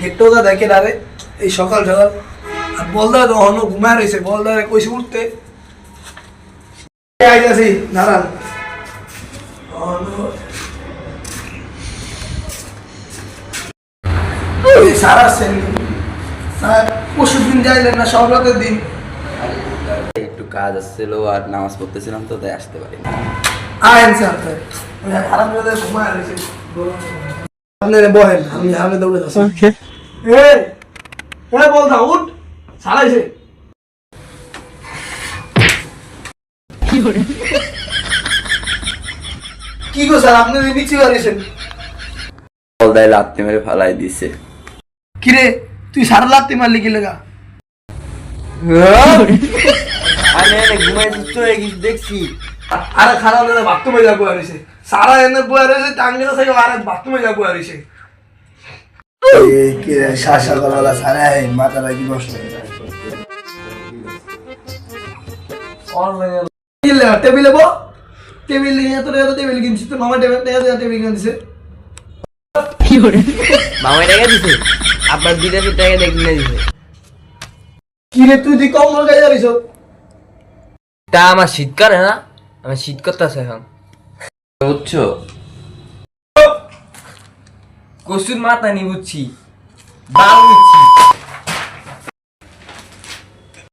গেটটা দেখে না রে, এই সকাল সকাল আর বলদার তখন ঘুমায় রয়েছে, বলদারে কইছে উঠতে আইতাছি নারান সারা সেন পরশু দিন যাইলেন না, সব রাতের দিন একটু কাজ আসছিল আর নামাজ পড়তেছিলাম তো তাই আসতে পারি না। আয়েন স্যার খারাপ ঘুমায় রয়েছে, আপনারা বহেন, আমি সামনে দৌড়ে যাচ্ছি। ওকে বলদা উঠ, সারাইছে কি গো স্যার, আপনি নিচে বাড়িয়েছেন বলদায় লাত্তি মেরে ফালাই দিছে। কিরে তুই সারা লাত্তি মারলি কি লেগা? আমি ঘুমাই সুস্থ হয়ে গেছি দেখছি। আরে খারাপ হলে বাথরুমে যা বয়া রয়েছে, সারা এনে বয়া রয়েছে, টাঙ্গিটা থেকে আরে বাথরুমে যা বয়া রয়েছে। কি রে সকালবেলা সারা মাথাটা কি নষ্ট হয়ে যায়। টেবিলে বো, টেবিল নিয়ে তো টেবিল কিনছি তো, মামা টেবিল কিনছে। মামাই টাকা দিছে, আপনার বিদেশি টাকা দেখলে দিছে। কি রে তুই দি কম গাই জানিস? তা আমার শীত করে না, আমার শীত করতেছে এখন বুঝছো। কসুর মাথা নি বুঝছি, বাল বুঝছি।